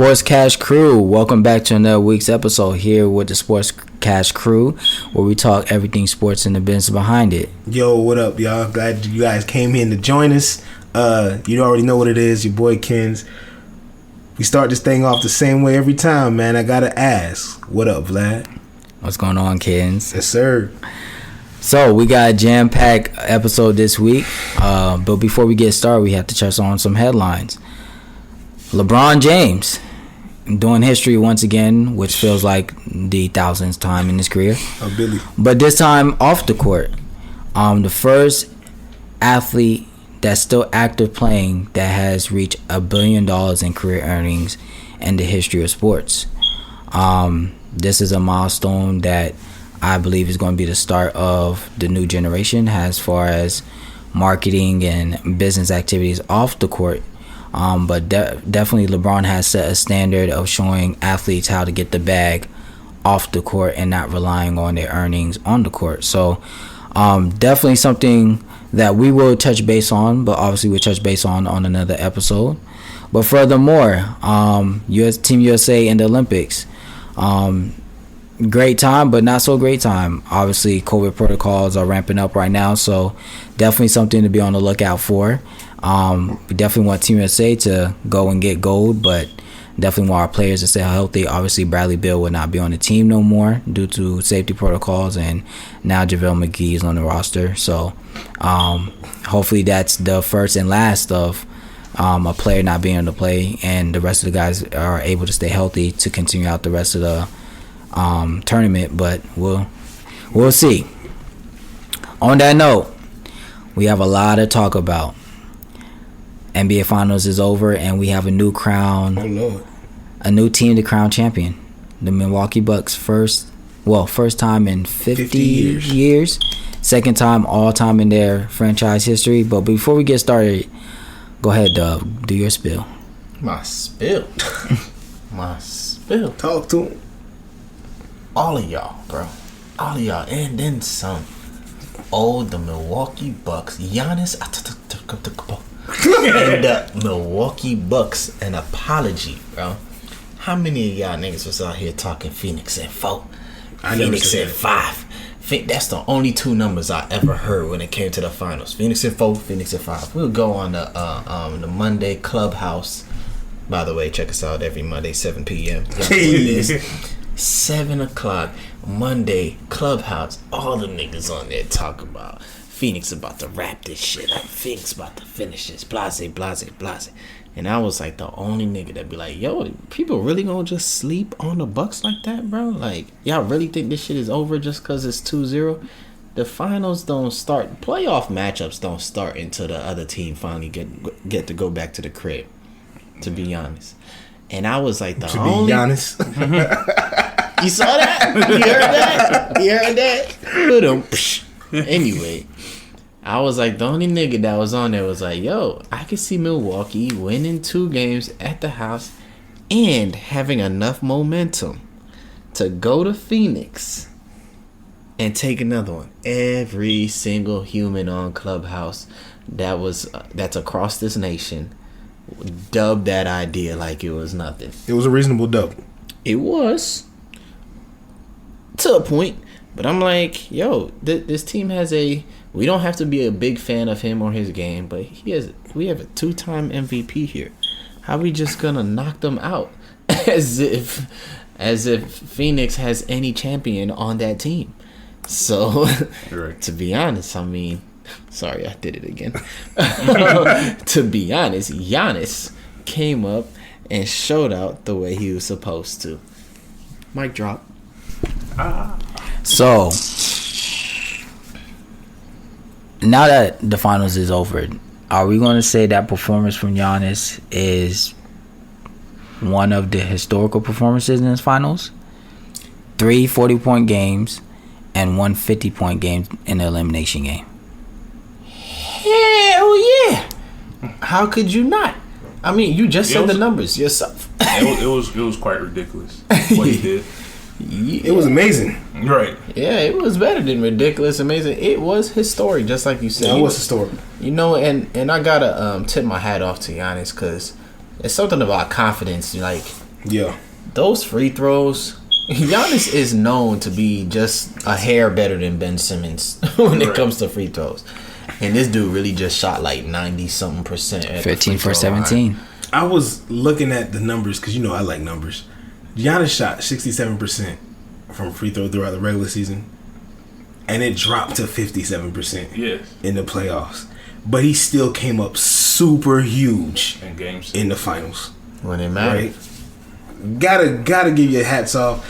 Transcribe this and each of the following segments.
Sports Cash Crew, welcome back to another week's episode here with the Sports Cash Crew, where we talk everything sports and the business behind it. Yo, what up, y'all? Glad you guys came in to join us. You already know what it is, your boy Kens. We start this thing off the same way every time, man. I gotta ask, what up, Vlad? What's going on, Kens? Yes, sir. So we got a jam-packed episode this week, but before we get started, we have to touch on some headlines. LeBron James doing history once again, which feels like the thousandth time in his career. Oh, Billy. But this time off the court. The first athlete that's still active playing that has reached $1 billion in career earnings in the history of sports. This is a milestone that I believe is going to be the start of the new generation as far as marketing and business activities off the court. But definitely LeBron has set a standard of showing athletes how to get the bag off the court and not relying on their earnings on the court. So definitely something that we will touch base on, but obviously we'll touch base on another episode. But furthermore, Team USA in the Olympics. Great time, but not so great time. Obviously, COVID protocols are ramping up right now, so definitely something to be on the lookout for. We definitely want Team USA to go and get gold, but definitely want our players to stay healthy. Obviously, Bradley Beal will not be on the team no more due to safety protocols, and now JaVale McGee is on the roster. So hopefully that's the first and last of a player not being able to play, and the rest of the guys are able to stay healthy to continue out the rest of the tournament. But we'll see. On that note, we have a lot to talk about. NBA Finals is over, and we have a new crown. Oh, Lord. A new team to crown champion. The Milwaukee Bucks first time in 50 years. Second time all time in their franchise history. But before we get started, go ahead, Doug. Do your spill. My spill? My spill. Talk to him. All of y'all, bro. All of y'all. And then some. Oh, the Milwaukee Bucks. Giannis. And the Milwaukee Bucks, an apology, bro. How many of y'all niggas was out here talking Phoenix at 4? Phoenix at 5. That's the only two numbers I ever heard when it came to the finals. Phoenix at 4, Phoenix at 5. We'll go on the Monday Clubhouse. By the way, check us out every Monday, 7 p.m. 7 o'clock, Monday Clubhouse. All the niggas on there talk about Phoenix about to wrap this shit up. Phoenix about to finish this. Blase, blase, blase. And I was like the only nigga that be like, yo, people really gonna just sleep on the Bucks like that, bro? Like, y'all really think this shit is over just because it's 2-0? The finals don't start. Playoff matchups don't start until the other team finally get to go back to the crib, to be honest. And I was like the only... Giannis. You saw that? You heard that? Anyway, I was like, the only nigga that was on there was like, yo, I can see Milwaukee winning 2 games at the house and having enough momentum to go to Phoenix and take another one. Every single human on Clubhouse that's across this nation dubbed that idea like it was nothing. It was a reasonable dub. It was. To a point. But I'm like, yo, this team has we don't have to be a big fan of him or his game, but we have a 2-time MVP here. How we just gonna knock them out as if Phoenix has any champion on that team? So, right. To be honest, I mean, sorry, I did it again. To be honest, Giannis came up and showed out the way he was supposed to. Mic drop. So, now that the finals is over, are we going to say that performance from Giannis is one of the historical performances in his finals? 3 40-point games and 1 50-point game in the elimination game. Hell yeah! How could you not? I mean, you just said the numbers yourself. It was quite ridiculous what he did. Yeah. It was amazing. Right. Yeah, it was better than ridiculous, amazing. It was historic, just like you said. Yeah, it was historic. You know, and I gotta tip my hat off to Giannis because it's something about confidence. Like Yeah. Those free throws, Giannis is known to be just a hair better than Ben Simmons when it comes to free throws. And this dude really just shot like 90-something%. 15 for 17. I was looking at the numbers because I like numbers. Giannis shot 67% from free throw throughout the regular season, and it dropped to 57% in the playoffs. But he still came up super huge in games in the finals. When it mattered. Right? Gotta give your hats off.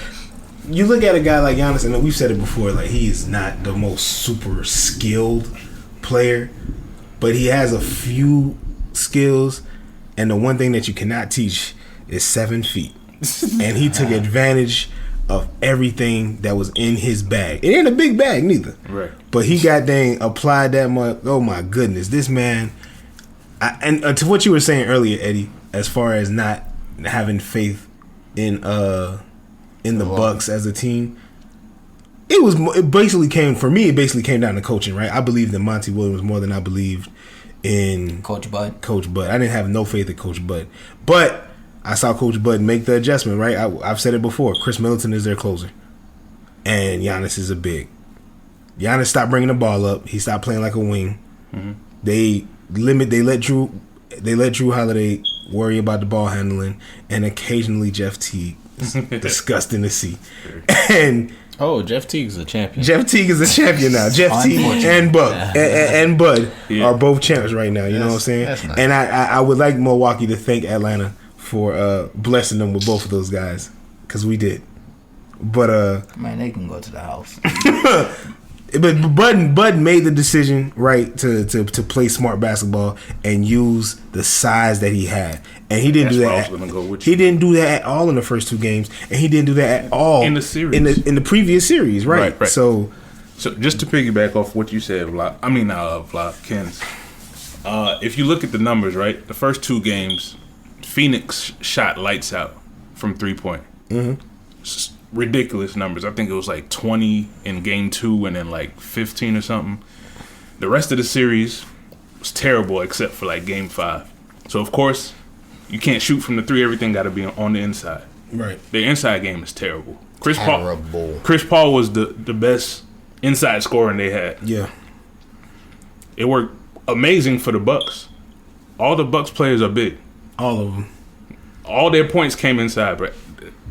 You look at a guy like Giannis, and we've said it before, like he is not the most super skilled player, but he has a few skills, and the one thing that you cannot teach is 7 feet. And he took advantage of everything that was in his bag. It ain't a big bag neither. Right. But he applied that much. Oh my goodness, this man. And to what you were saying earlier, Eddie, as far as not having faith in the Bucks as a team, it basically came down to coaching, right? I believed in Monty Williams more than I believed in Coach Bud. I didn't have no faith in Coach Bud, but I saw Coach Bud make the adjustment, right? I've said it before. Chris Middleton is their closer, and Giannis is a big. Giannis stopped bringing the ball up. He stopped playing like a wing. Mm-hmm. They let Drew Holiday worry about the ball handling, and occasionally Jeff Teague. Disgusting to see. And Jeff Teague's a champion. Jeff Teague is a champion now. Jeff Teague and Bud are both champs right now. You know what I'm saying? Nice. And I would like Milwaukee to thank Atlanta for blessing them with both of those guys, because we did. But man, they can go to the house. But Bud made the decision, right, to play smart basketball and use the size that he had, and he didn't do that. He didn't do that at all in the first 2 games, and he didn't do that at all in the series, in the previous series, right? Right. So just to piggyback off what you said, Kens. If you look at the numbers, right, the first 2 games, Phoenix shot lights out from 3-point. Mm-hmm. Ridiculous numbers. I think it was like 20 in game 2 and then like 15 or something. The rest of the series was terrible except for like game 5. So of course you can't shoot from the 3. Everything got to be on the inside. Right. The inside game is terrible. Chris Paul was the best inside scorer they had. Yeah. It worked amazing for the Bucks. All the Bucks players are big. All of them. All their points came inside, but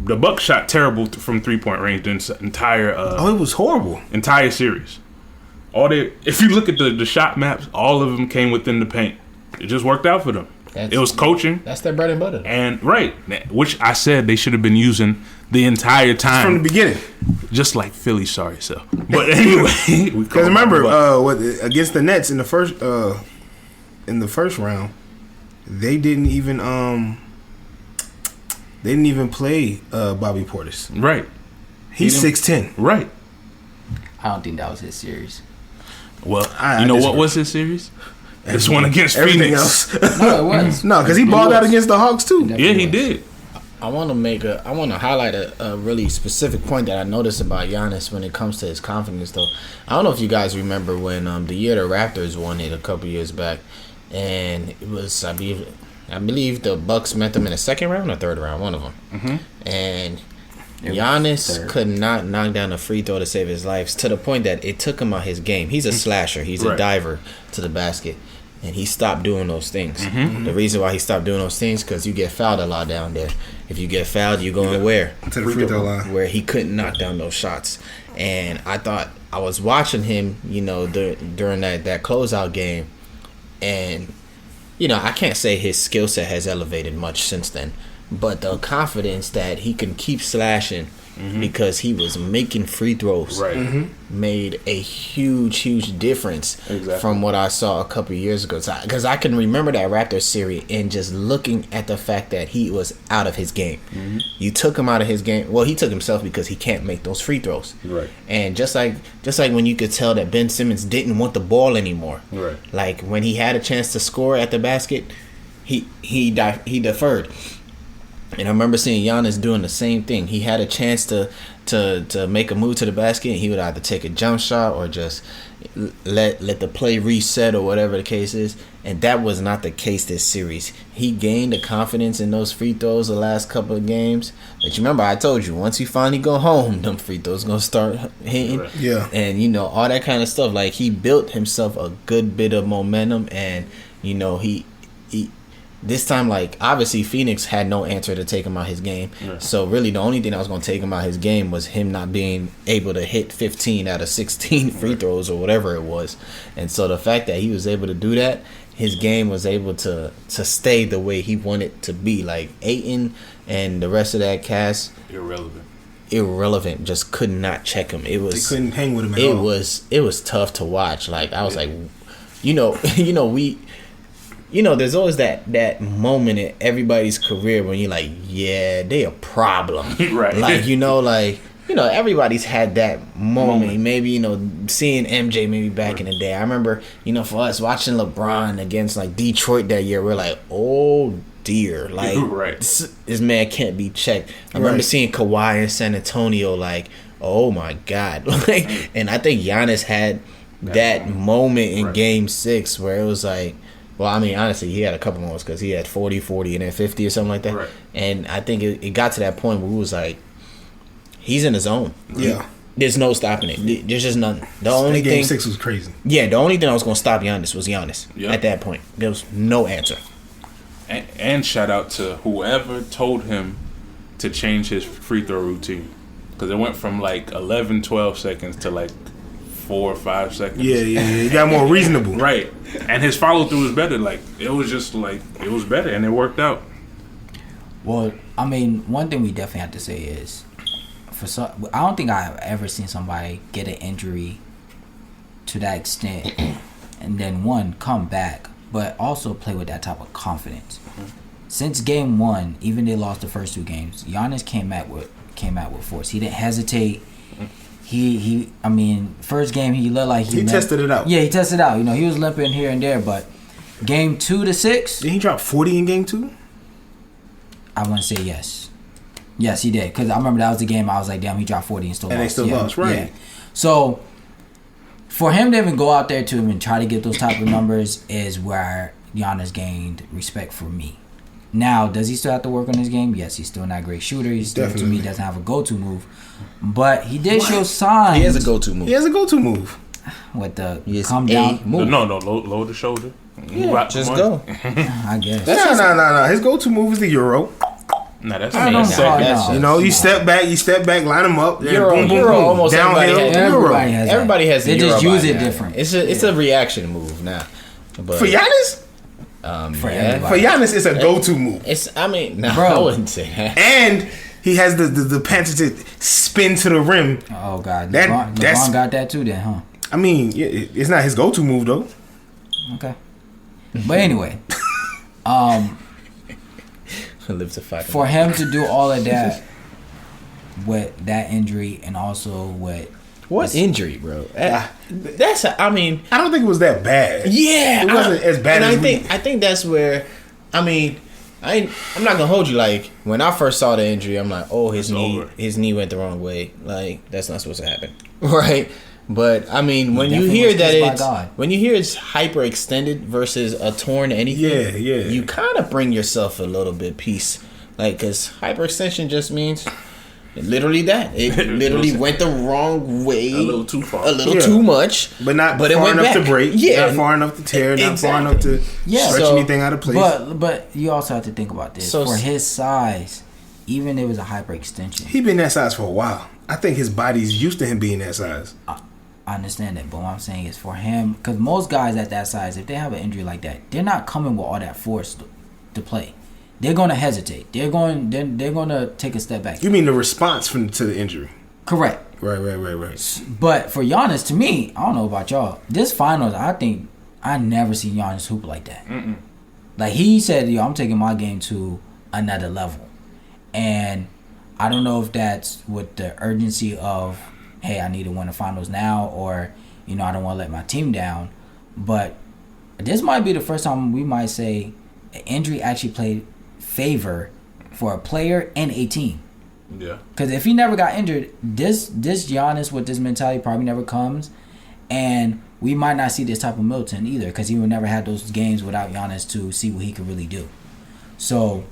the Bucks shot terrible from 3-point range the entire. It was horrible. Entire series. If you look at the shot maps, all of them came within the paint. It just worked out for them. It was coaching. That's their bread and butter. And which I said they should have been using the entire time from the beginning, just like Philly. Sorry, so. But anyway, because remember, against the Nets in the first round, they didn't even play Bobby Portis. Right. He's 6'10". Right. I don't think that was his series. Well, what was his series? This one against Phoenix. Else. No, it was. No, because he balled out against the Hawks too. Yeah, he did. I want to highlight a really specific point that I noticed about Giannis when it comes to his confidence, though. I don't know if you guys remember when the year the Raptors won it a couple years back, and it was I believe the Bucks met them in the second round or third round, one of them. Mm-hmm. And Giannis could not knock down a free throw to save his life, to the point that it took him out his game. He's a slasher. He's a diver to the basket. And he stopped doing those things. Mm-hmm. The reason why he stopped doing those things because you get fouled a lot down there. If you get fouled, you're going where? To the free throw line. Where he couldn't knock down those shots. And I thought, I was watching him, during that closeout game. And, I can't say his skill set has elevated much since then. But the confidence that he can keep slashing because he was making free throws made a huge difference from what I saw a couple of years ago. Because I can remember that Raptors series and just looking at the fact that he was out of his game. Mm-hmm. You took him out of his game. Well, he took himself because he can't make those free throws. Right. And just like when you could tell that Ben Simmons didn't want the ball anymore. Right. Like when he had a chance to score at the basket, he deferred. And I remember seeing Giannis doing the same thing. He had a chance to make a move to the basket, and he would either take a jump shot or just let the play reset or whatever the case is. And that was not the case this series. He gained the confidence in those free throws the last couple of games. But you remember I told you, once he finally go home, them free throws gonna start hitting. Yeah. And, you know, all that kind of stuff. Like, he built himself a good bit of momentum, and, you know, he this time, like, obviously Phoenix had no answer to take him out his game. Right. So really the only thing that was going to take him out his game was him not being able to hit 15 out of 16 free throws or whatever it was. And so the fact that he was able to do that, his game was able to stay the way he wanted to be. Like, Ayton and the rest of that cast, irrelevant, just could not check him. They couldn't hang with him at all. It was tough to watch. Like, I was like, there's always that moment in everybody's career when you're like, yeah, they a problem. Right. Like, everybody's had that moment. Maybe, seeing MJ maybe back in the day. I remember, for us watching LeBron against like Detroit that year, we're like, oh dear, like this man can't be checked. I remember seeing Kawhi in San Antonio, like, oh my God. Like, and I think Giannis had that moment in Game 6 where it was like, well, I mean, honestly, he had a couple moments because he had 40, and then 50 or something like that. Right. And I think it got to that point where we was like, he's in the zone. Yeah. There's no stopping it. There's just nothing. The only Game thing, 6 was crazy. Yeah, the only thing that was going to stop Giannis was Giannis at that point. There was no answer. And shout out to whoever told him to change his free throw routine. Because it went from like 11, 12 seconds to like 4 or 5 seconds. Yeah. It got more reasonable. Right. And his follow through was better. Like, it was just like, it was better and it worked out. Well, I mean, one thing we definitely have to say is, I don't think I've ever seen somebody get an injury to that extent and then come back, but also play with that type of confidence. Since game 1, even they lost the first 2 games, Giannis came out with force. He didn't hesitate. I mean, first game he looked like he tested it out. Yeah, he tested it out. He was limping here and there, but game 2 to 6. Did he drop 40 in game 2? I want to say yes. Yes, he did. Because I remember that was the game I was like, damn, he dropped 40 and still lost. And they still lost, right. Yeah. So, for him to even go out there to even try to get those type of numbers is where Giannis gained respect for me. Now, does he still have to work on his game? Yes, he's still not a great shooter. He still, to me, doesn't have a go-to move. But he did show signs. He has a go-to move. With the come down move. No, lower the shoulder. Yeah, just go. I guess. No. His go-to move is the Euro. No, that's you step back, line them up. Euro, boom, boom, Euro, boom. almost downhill. Everybody has They just use it different. It's a reaction move now. But for Giannis? For Giannis, it's a go-to move. I wouldn't say that. And he has the pants to spin to the rim. Oh God, LeBron got that too, then, huh? I mean, it's not his go-to move though. Okay, but anyway, live to fight for him to do all of that with that injury and also with what injury, bro? I don't think it was that bad. Yeah, it wasn't as bad as I think that's where, I'm not gonna hold you. Like, when I first saw the injury, I'm like, oh, his knee went the wrong way. Like, that's not supposed to happen, right? But when you hear that it's hyperextended versus a torn anything, you kind of bring yourself a little bit peace, like, because hyperextension just means literally that it literally went the wrong way, a little too far, too much, but far enough to break, not far enough to tear, not far enough to stretch anything out of place. But you also have to think about this. For his size, even if it was a hyperextension, he been that size for a while. I think his body's used to him being that size. I understand that, but what I'm saying is for him, because most guys at that size, if they have an injury like that, they're not coming with all that force to play. They're going to hesitate. They're going to take a step back. You mean the response to the injury? Correct. Right. But for Giannis, to me, I don't know about y'all, this finals, I think I never seen Giannis hoop like that. Mm-mm. Like, he said, I'm taking my game to another level. And I don't know if that's with the urgency of, hey, I need to win the finals now, or, I don't want to let my team down. But this might be the first time we might say an injury actually played favor for a player and a team. Yeah. Because if he never got injured, this Giannis with this mentality probably never comes, and we might not see this type of Milton either, because he would never have those games without Giannis to see what he could really do. So,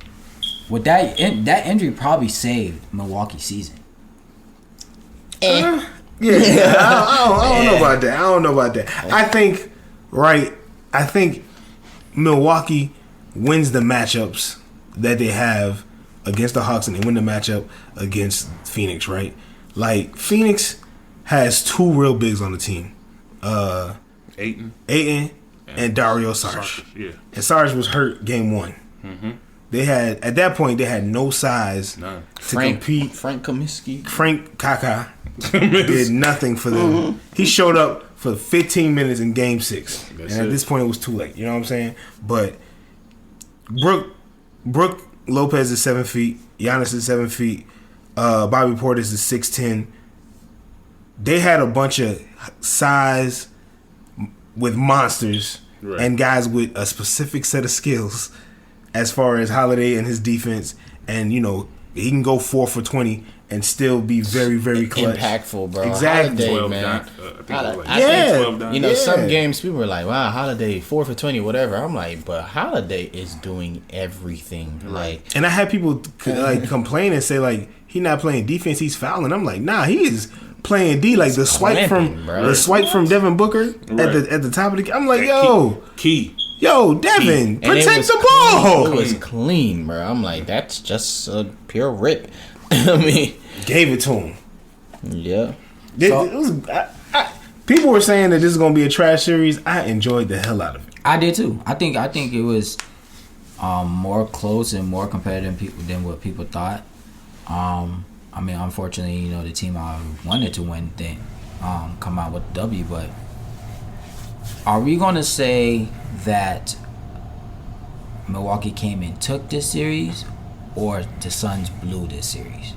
with that injury probably saved Milwaukee's season. Yeah, I don't know about that. I don't know about that. I think Milwaukee wins the matchups that they have against the Hawks, and they win the matchup against Phoenix, right? Like, Phoenix has two real bigs on the team. Ayton and Dario Saric. Yeah. And Saric was hurt game 1. Mm-hmm. They had, at that point, they had no size None. to compete. Frank Kaminsky. Frank Kaka did nothing for them. Mm-hmm. He showed up for 15 minutes in game 6. At this point, it was too late. You know what I'm saying? But Brook Lopez is 7 feet. Giannis is 7 feet. Bobby Portis is 6'10". They had a bunch of size with monsters and guys with a specific set of skills as far as Holiday and his defense. And, you know, he can go 4 for 20 and still be very, very clutch. Impactful, bro. Exactly. Holiday, man. Some games people were like, wow, Holiday 4 for 20, whatever. I'm like, but Holiday is doing everything. Like, and I had people complain and say, like, he not playing defense, he's fouling. I'm like, nah, he is playing D. Like the swipe from Devin Booker at the top of the. I'm like, key. Yo, Devin, protect the ball. It was clean, bro. I'm like, that's just a pure rip. I mean, gave it to him. Yeah. People were saying that this is gonna be a trash series. I enjoyed the hell out of it. I did too. I think it was more close and more competitive than what people thought. I mean, unfortunately, you know, the team I wanted to win didn't come out with the W. But are we gonna say that Milwaukee came and took this series, or the Suns blew this series?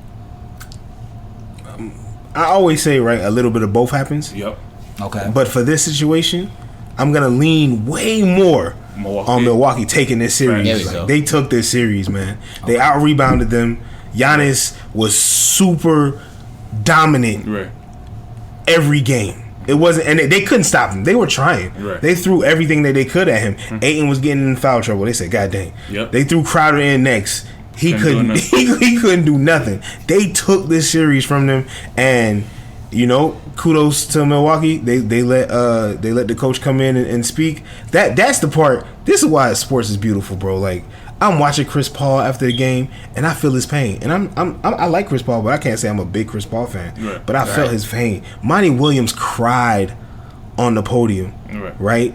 I always say, right, a little bit of both happens. Yep. Okay. But for this situation, I'm gonna lean way more on Milwaukee taking this series. Like, they took this series, man. They out rebounded them. Giannis was super dominant every game. It wasn't, and they couldn't stop him. They were trying. They threw everything that they could at him. Ayton was getting in foul trouble. They said, "God dang!" They threw Crowder in next. He couldn't. He couldn't do nothing. They took this series from them, and you know, kudos to Milwaukee. They let the coach come in and speak. That's the part. This is why sports is beautiful, bro. Like, I'm watching Chris Paul after the game, and I feel his pain. And I like Chris Paul, but I can't say I'm a big Chris Paul fan. But I felt his pain. Monty Williams cried on the podium, right?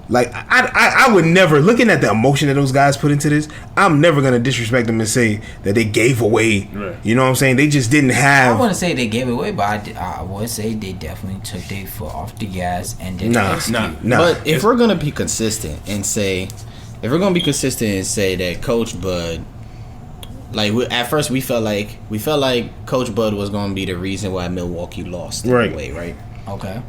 Like, I would never, looking at the emotion that those guys put into this, I'm never going to disrespect them and say that they gave away. You know what I'm saying? They just didn't have... I wouldn't say they gave away, but I would say they definitely took their foot off the gas and didn't execute. But if we're going to be consistent and say... that Coach Bud, like, at first we felt like Coach Bud was going to be the reason why Milwaukee lost in a way, right? Okay.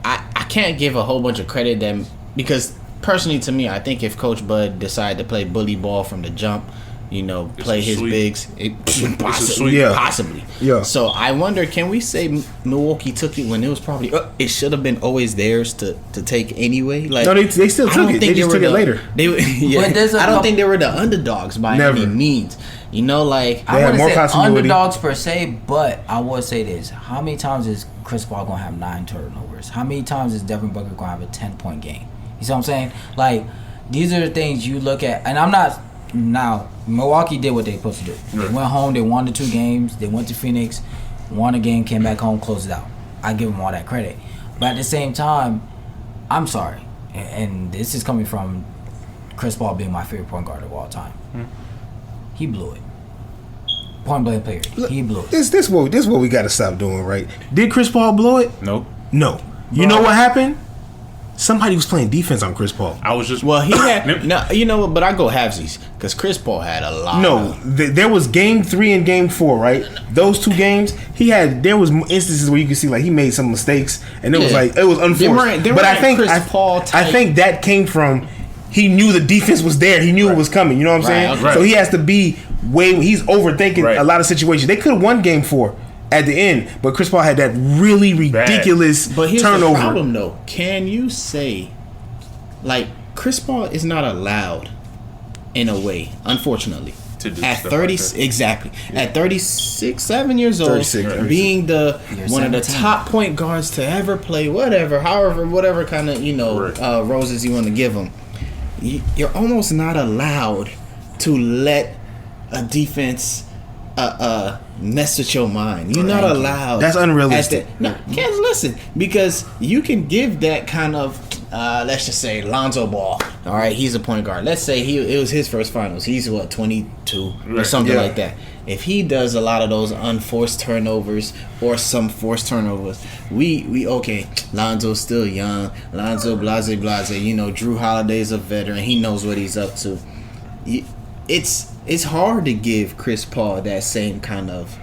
I can't give a whole bunch of credit them, because personally to me, I think if Coach Bud decided to play bully ball from the jump, you know, play his bigs, possibly. Yeah. So I wonder, can we say Milwaukee took it when it was probably it should have been always theirs to take anyway? Like, no, they still took it. They just took it later. I don't think they were the underdogs by any means. You know, like, I wouldn't say underdogs per se, but I would say this: how many times is Chris Paul gonna have 9 turnovers? How many times is Devin Booker gonna have a 10-point game? You see what I'm saying? Like, these are the things you look at, and I'm not. Now, Milwaukee did what they supposed to do. They went home, they won the 2 games, they went to Phoenix, won a game, came back home, closed it out. I give them all that credit. But at the same time, I'm sorry, and this is coming from Chris Paul being my favorite point guard of all time. He blew it. Point blank period. He blew it. This what we got to stop doing, right? Did Chris Paul blow it? No. You know what happened? Somebody was playing defense on Chris Paul. I was just... Well, he had... No, you know what? But I go halvesies, because Chris Paul had a lot. No, there was game 3 and game 4, right? Those 2 games, there was instances where you could see, like, he made some mistakes, and it was like, it was unforced. But I think that came from, he knew the defense was there. He knew it was coming. You know what I'm saying? So he has to be He's overthinking a lot of situations. They could have won Game 4 at the end, but Chris Paul had that really ridiculous But here's turnover. the problem, though. Can you say, like, Chris Paul is not allowed, in a way, unfortunately, to do at stuff 30 like that. exactly at 7 years old, 36. being the You're one of the 17. top point guards to ever play, whatever kind of roses you want to give him. You're almost not allowed to let a defense mess with your mind. You're not allowed. That's unrealistic. Can't listen, because you can give that kind of let's just say Lonzo Ball. All right, he's a point guard. Let's say it was his first finals. He's 22 or something like that. If he does a lot of those unforced turnovers or some forced turnovers, we okay. Lonzo's still young. Lonzo blase. Drew Holiday's a veteran. He knows what he's up to. It's hard to give Chris Paul that same kind of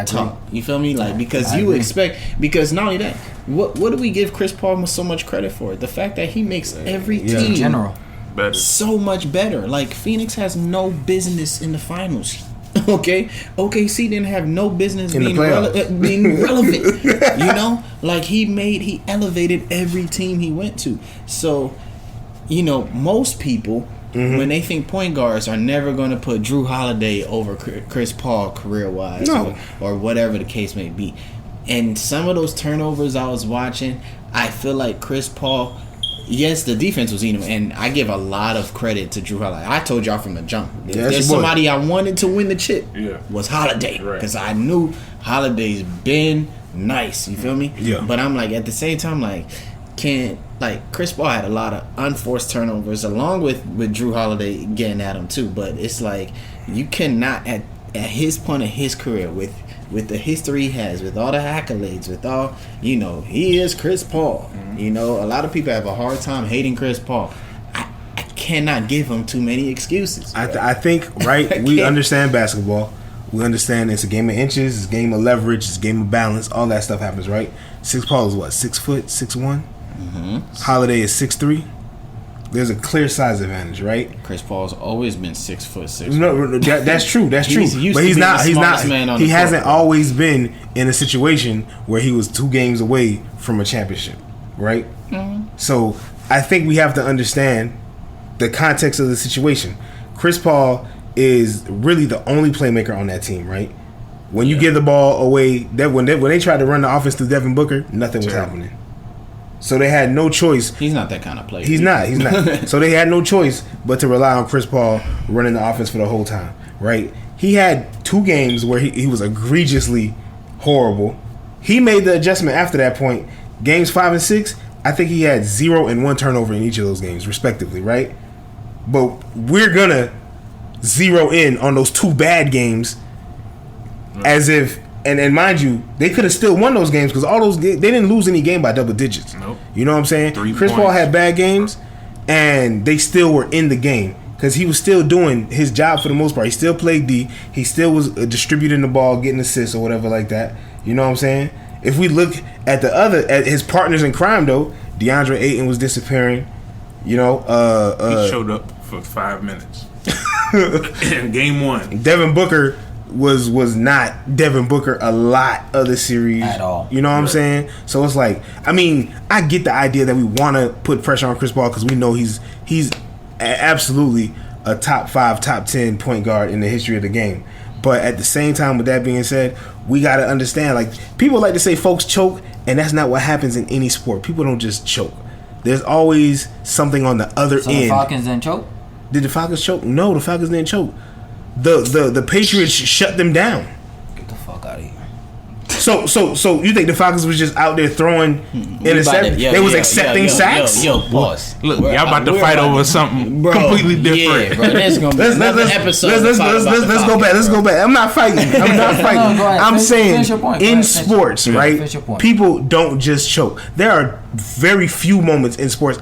talk. You feel me? Like, because you expect, because not only that, what do we give Chris Paul so much credit for? The fact that he makes every team in general better. so much better. Like, Phoenix has no business in the finals. Okay, OKC didn't have no business In the playoffs. being relevant. Like, he elevated every team he went to. So, most people, when they think point guards, are never going to put Drew Holiday over Chris Paul career-wise, or whatever the case may be. And some of those turnovers I was watching, I feel like Chris Paul, yes, the defense was eating him, and I give a lot of credit to Drew Holiday. I told y'all from the jump, if there's somebody I wanted to win the chip, was Holiday, because I knew Holiday's been nice. You feel me? Yeah. But I'm like, at the same time, Chris Paul had a lot of unforced turnovers, along with Drew Holiday getting at him too. But it's like, you cannot at his point of his career, with the history he has, with all the accolades, with all, he is Chris Paul. A lot of people have a hard time hating Chris Paul. I cannot give him too many excuses. I think, right, we understand basketball. We understand it's a game of inches, it's a game of leverage, it's a game of balance. All that stuff happens, right? Paul is what, 6 foot, 6'1"? Holiday is 6'3". There's a clear size advantage, right? Chris Paul's always been 6 foot 6. No, that's true. That's true. Used but to he's be not. the He's smartest not. man on He the hasn't court, always been in a situation where he was 2 games away from a championship, right? So I think we have to understand the context of the situation. Chris Paul is really the only playmaker on that team, right? When you give the ball away, when they tried to run the offense through Devin Booker, nothing was happening. So they had no choice. He's not that kind of player. He's not. So they had no choice but to rely on Chris Paul running the offense for the whole time, right? He had 2 games where he was egregiously horrible. He made the adjustment after that point. Games 5 and 6, I think he had 0 and 1 turnover in each of those games, respectively, right? But we're going to zero in on those 2 bad games as if... And mind you, they could have still won those games, because all those they didn't lose any game by double digits. Nope. You know what I'm saying? 3 Chris Paul points. had bad games, and they still were in the game because he was still doing his job for the most part. He still played D. He still was distributing the ball, getting assists or whatever like that. You know what I'm saying? If we look at at his partners in crime, though, DeAndre Ayton was disappearing. He showed up for 5 minutes in game 1. Devin Booker was not Devin Booker a lot of the series at all. You know what I'm saying? So it's like, I mean, I get the idea that we want to put pressure on Chris Paul because we know he's absolutely a top 5, top 10 point guard in the history of the game. But at the same time, with that being said, we got to understand, like, people like to say folks choke, and that's not what happens in any sport. People don't just choke. There's always something on the other So end. the Falcons didn't choke? Did the Falcons choke? No, the Falcons didn't choke. The Patriots shut them down. Get the fuck out of here. So you think the Falcons was just out there throwing interceptions? They was accepting sacks? Yo, pause. Look, y'all about to fight over something completely different. Yeah, bro, there's gonna be another episode. Let's go back. Let's go back. I'm not fighting. No, go ahead. I'm saying Finish your point. in Go ahead, sports, right? Finish your point. People don't just choke. There are very few moments in sports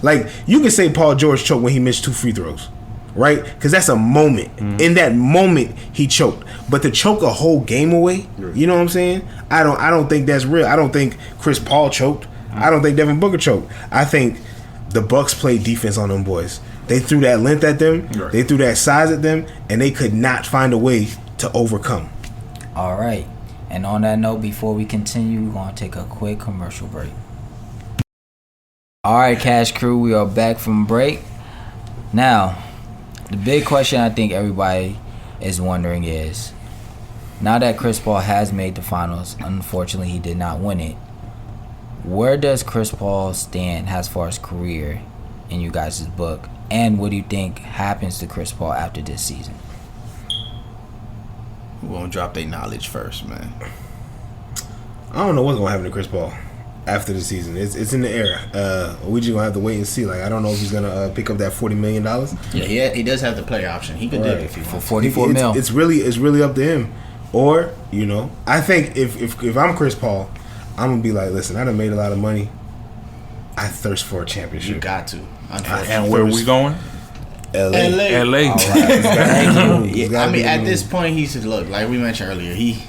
like you can say Paul George choked when he missed 2 free throws. Right? Because that's a moment. In that moment, he choked. But to choke a whole game away, you know what I'm saying? I don't think that's real. I don't think Chris Paul choked. I don't think Devin Booker choked. I think the Bucks played defense on them boys. They threw that length at them. Right. They threw that size at them, and they could not find a way to overcome. All right. And on that note, before we continue, we're going to take a quick commercial break. All right, Cash Crew, we are back from break. Now, the big question I think everybody is wondering is, now that Chris Paul has made the finals, unfortunately he did not win it, where does Chris Paul stand as far as career in you guys' book? And what do you think happens to Chris Paul after this season? We're going to drop their knowledge first, man. I don't know what's gonna happen to Chris Paul after the season. It's in the air. We just gonna have to wait and see. Like, I don't know if he's gonna pick up that $40 million. Yeah, he does have the player option. He could do it if he For wants. 44 mil. It's really up to him. Or, I think if I'm Chris Paul, I'm gonna be like, listen, I done made a lot of money. I thirst for a championship. You got to. And where are we going? LA. LA. All right. Yeah, I mean, at this point, he should look, like we mentioned earlier, he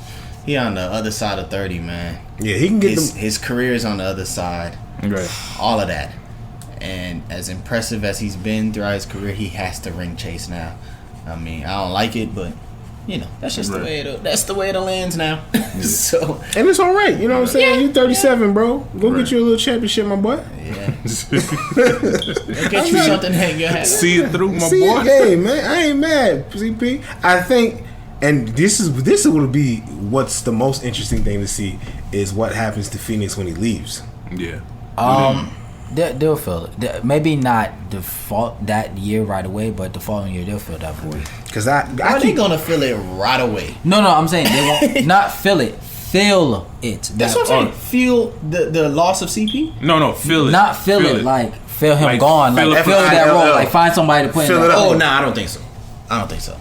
on the other side of 30, man. Yeah, he can get His career is on the other side. Right. All of that. And as impressive as he's been throughout his career, he has to ring chase now. I mean, I don't like it, but that's just the way it lands now. So, and it's all right. You know what I'm saying? Yeah, You 37, bro. Go get you a little championship, my boy. yeah. Get you something to hang your hat on. See it through, my See, boy. hey man, I ain't mad, CP. I think, and this will be what's the most interesting thing to see is what happens to Phoenix when he leaves. Yeah. They'll feel it. Maybe not that year right away, but the following year they'll feel that void. Because I Are they keep gonna feel it right away? No, I'm saying they won't not feel it. Feel it. That's what I'm saying. Feel the loss of CP. No, feel it. Not feel it like feel him Like, gone. feel Like it. feel that role. F-I-L-L. Like find somebody to put Fill in it that up. role. Oh no, I don't think so.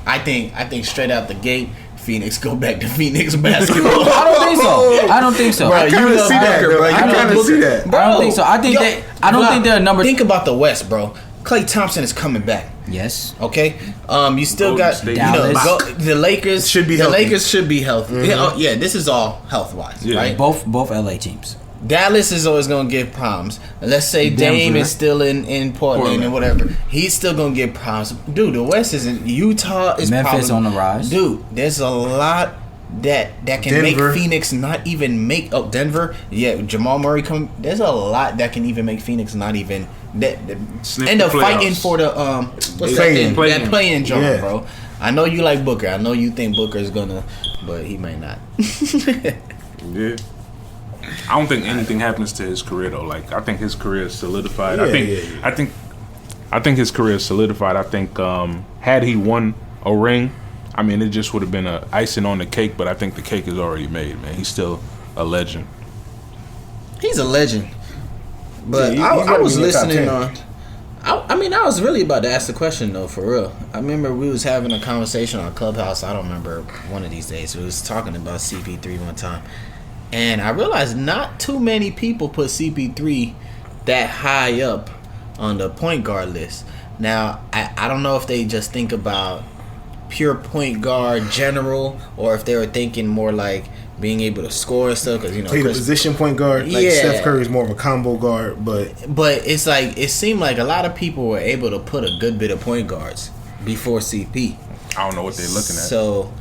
I think straight out the gate, Phoenix go back to Phoenix basketball. I don't think so. Bro, I kinda love see that, Booker, bro. You I love kinda Booker. see that. Bro, I don't think so. I don't think they're number. Think about the West, bro. Klay Thompson is coming back. Yes. Okay, you still Golden got State. Dallas. the Lakers Should be the healthy. Lakers should be healthy. Yeah, this is all health wise, Yeah. right? Both LA teams. Dallas is always gonna give problems. Let's say Dame Denver. is still in Portland and whatever. He's still gonna get problems. Dude, the West isn't. Utah is Memphis on the rise. Dude, there's a lot that can Denver. make Phoenix not even make. Oh, Denver. Yeah, Jamal Murray come. There's a lot that can even make Phoenix not even that Sniff end the up fighting playoffs. for the what's that Play-in. thing? That play-in joint, Yeah. bro. I know you like Booker. I know you think Booker's gonna, but he may not. Yeah. I don't think anything happens to his career though. Like, I think his career is solidified. I think his career is solidified. I think had he won a ring, I mean, it just would have been a icing on the cake. But I think the cake is already made, man. He's still a legend. He's a legend. But Yeah, I gotta was be in the top listening 10. on. I was really about to ask the question though, for real. I remember we was having a conversation on Clubhouse. I don't remember one of these days. We was talking about CP3 one time, and I realized not too many people put CP3 that high up on the point guard list. Now I don't know if they just think about pure point guard general, or if they were thinking more like being able to score and stuff. Because play the position point guard. Like Yeah. Steph Curry is more of a combo guard, but it's like it seemed like a lot of people were able to put a good bit of point guards before CP. I don't know what they're looking at. So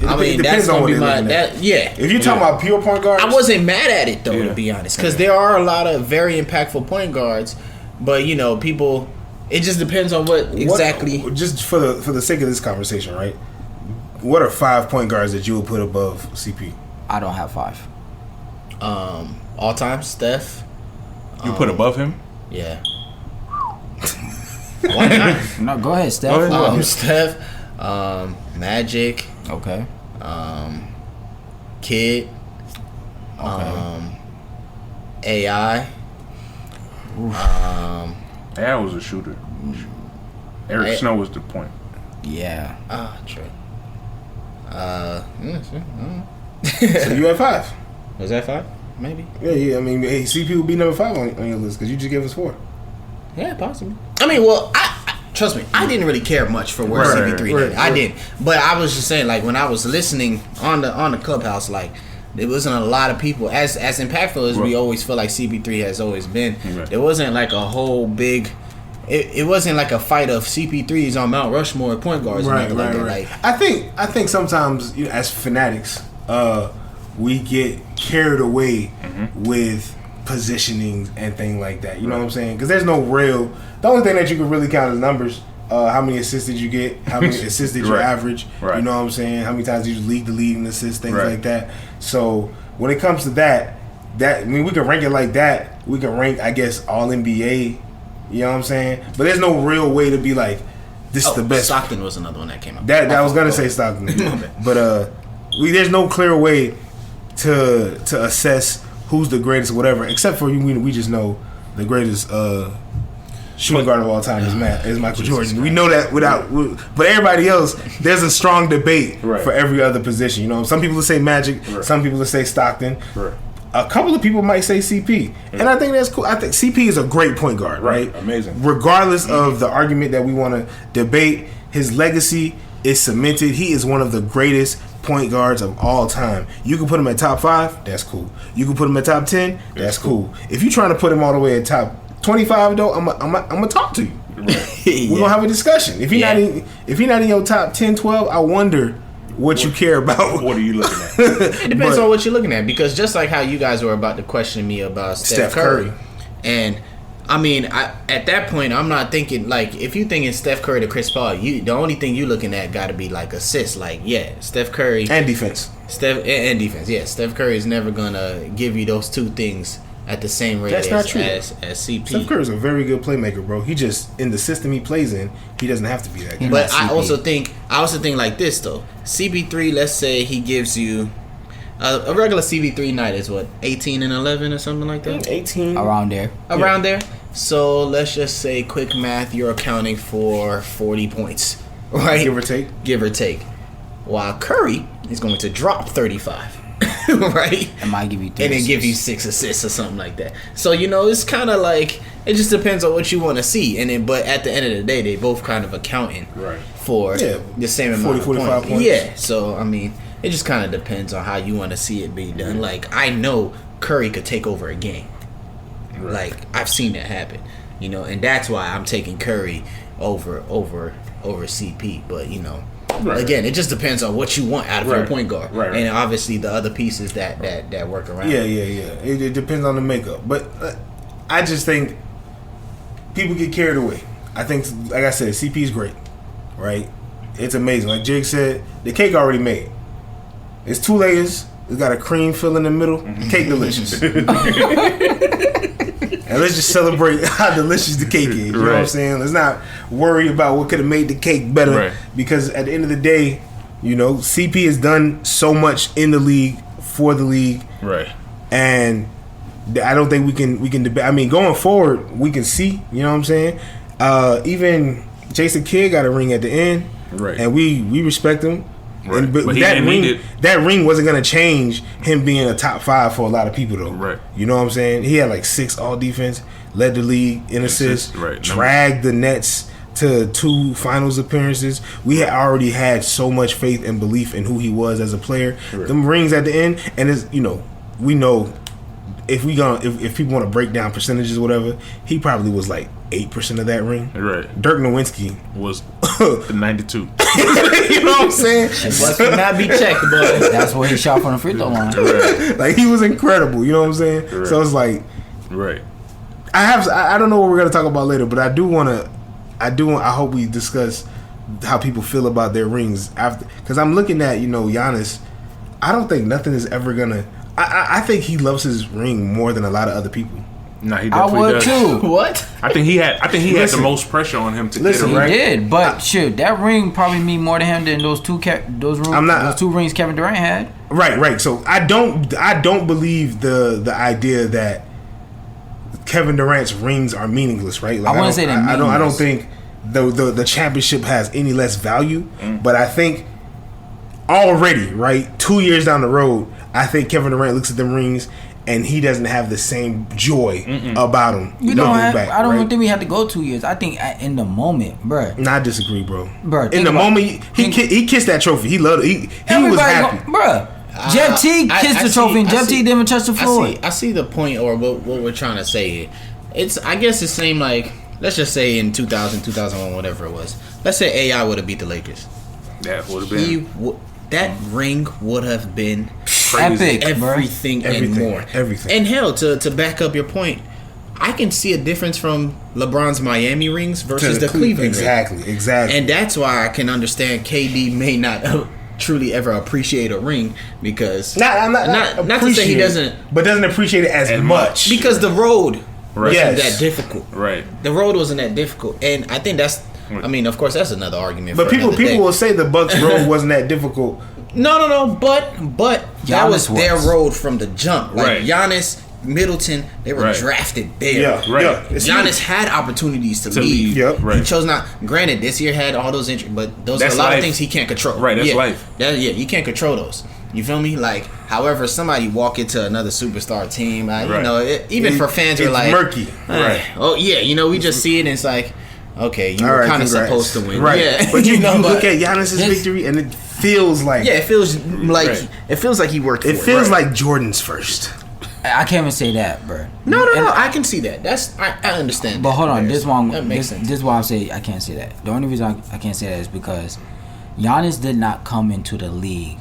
It I mean, depends that's on gonna what be they're my looking at. yeah. if you're talking about pure point guards, I wasn't mad at it though, Yeah. to be honest, because there are a lot of very impactful point guards, but people. It just depends on what exactly. Just for the sake of this conversation, right? What are 5 point guards that you would put above CP? I don't have 5. All time, Steph. You put above him? Yeah. Why not? No, go ahead, Steph. Go ahead. Steph, Magic, Okay. Kid, AI. AI was a shooter. Eric Snow was the point. Yeah. True. So you have 5. Was that 5? Maybe. Yeah. I mean, hey, CP would be number 5 on your list because you just gave us 4. Yeah, possibly. I mean, well, I trust me, I didn't really care much for where Right, CP3 right, did. I right. didn't, but I was just saying, like, when I was listening on the Clubhouse, like, there wasn't a lot of people as impactful as we Right. always feel like CP3 has always been. Right. There wasn't like a whole big it wasn't like a fight of CP3s on Mount Rushmore point guards. Right. Like, I think sometimes, you know, as fanatics, we get carried away with positioning and things like that. You know what I'm saying? Because there's no real. The only thing that you can really count is numbers. How many assists did you get? How many assists did you average? Right. You know what I'm saying? How many times did you lead the lead in assists? Things like that. So when it comes to that, I mean, we can rank it like that. We can rank, I guess, all NBA. You know what I'm saying? But there's no real way to be like, this is the best. Stockton was another one that came up. That I was gonna say Stockton, but there's no clear way to assess who's the greatest, or whatever. Except for we just know the greatest shooting guard of all time is Michael Jordan. We know that but everybody else, there's a strong debate for every other position. You know, some people will say Magic, some people will say Stockton. A couple of people might say CP, and I think that's cool. I think CP is a great point guard, right? Amazing. Regardless of the argument that we want to debate, his legacy is cemented. He is one of the greatest point guards of all time. You can put him at top 5, that's cool. You can put him at top 10, that's cool. If you're trying to put him all the way at top 25, though, I'm gonna talk to you. We're gonna have a discussion. If you're not in your top 10, 12, I wonder what you care about. What are you looking at? It depends on what you're looking at, because just like how you guys were about to question me about Steph Curry, and I mean, at that point, I'm not thinking like, if you thinking Steph Curry to Chris Paul, the only thing you looking at got to be like assists. Like, yeah, Steph Curry and defense. And defense. Yeah, Steph Curry is never gonna give you those two things at the same rate as CP. Steph Curry is a very good playmaker, bro. He just, in the system he plays in, he doesn't have to be that good. But I also think like this though. CP3, let's say he gives you a regular CP3 night is what, 18 and 11 or something like that. 18 around there. There. So let's just say, quick math, you're accounting for 40 points, right? Give or take. While Curry is going to drop 35. Right? It might give you 3 and then give you 6 assists or something like that. So, you know, it's kind of like, it just depends on what you want to see. And then, but at the end of the day, they both kind of accounting for the same amount 45 of points. Yeah. So, I mean, it just kind of depends on how you want to see it be done. Like, I know Curry could take over a game. Like, I've seen that happen. You know, and that's why I'm taking Curry over CP. But, you know, again, it just depends on what you want out of your point guard, and obviously the other pieces that work around. Yeah. It depends on the makeup, but I just think people get carried away. I think, like I said, CP is great, right? It's amazing. Like Jake said, the cake already made. It's 2 layers. It's got a cream fill in the middle. Cake delicious. And let's just celebrate how delicious the cake is. You know what I'm saying? Let's not worry about what could have made the cake better. Because at the end of the day, you know, CP has done so much in the league, for the league. And I don't think we can debate. I mean, going forward, we can see. You know what I'm saying? Even Jason Kidd got a ring at the end. And we respect him. And, but that ring wasn't going to change him being a top 5 for a lot of people, though. You know what I'm saying? He had like 6 all defense, led the league in assists, dragged the Nets to 2 finals appearances. We had already had so much faith and belief in who he was as a player. Them rings at the end, and it's, you know, we know if people want to break down percentages or whatever, he probably was like 8% of that ring. Dirk Nowitzki was 92. You know what I'm saying? Must not be checked, but that's where he shot from the free throw line. Like, he was incredible. You know what I'm saying? So it's like, I don't know what we're gonna talk about later, but I hope we discuss how people feel about their rings after, because I'm looking at, you know, Giannis. I don't think nothing is ever gonna. I think he loves his ring more than a lot of other people. Nah, he definitely does. too. What? I think he had the most pressure on him to get a ring. He did, but shoot, that ring probably mean more to him than those two rings Kevin Durant had. Right. So I don't believe the idea that Kevin Durant's rings are meaningless. Right? Like, I wouldn't say that. I don't think the championship has any less value. But I think already, right, 2 years down the road, I think Kevin Durant looks at them rings and he doesn't have the same joy about him. I don't even think we have to go 2 years. I think in the moment, bruh. Nah, I disagree, bro. In the moment, he kissed that trophy. He loved it. He was happy. Bruh. Jeff T kissed the trophy and Jeff T didn't even touch the floor. I see the point, or what we're trying to say here. I guess it seemed like let's just say in 2000, 2001, whatever it was. Let's say AI would have beat the Lakers. That would have been That ring would have been Epic, everything and more. Everything. And hell, to back up your point, I can see a difference from LeBron's Miami rings versus the Cleveland ring. Exactly. And that's why I can understand KD may not truly ever appreciate a ring because not to say he doesn't, but doesn't appreciate it as much because the road wasn't Yes. that difficult. right. The road wasn't that difficult, and I think that's. I mean, of course, that's another argument. But for people another day. will say the Bucks road wasn't that difficult. No. But that was Giannis their was. road from the jump. Like Right. Giannis, Middleton, they were Right. drafted there. Yeah, Right. yeah. It's Giannis had opportunities to leave. leave. Yep. He Right. chose not. Granted, this year had all those injuries, but those That's are a lot life. of things he can't control. Right, that's yeah. life. You can't control those. You feel me? Like, however, somebody walk into another superstar team, you Right. know, even for fans, are it's like murky. Right. Oh yeah, you know, we just see it and it's like, okay, you All were right, kind of congrats. supposed to win, right? Yeah, But you know, look at Giannis's victory, and it feels like yeah, it feels like Right. it feels like he worked. it for feels right. like Jordan's first. I can't even say that, bro. No, And- I can see that. I understand. But that hold on, comparison. this that makes sense. is why I say I can't say that. The only reason I can't say that is because Giannis did not come into the league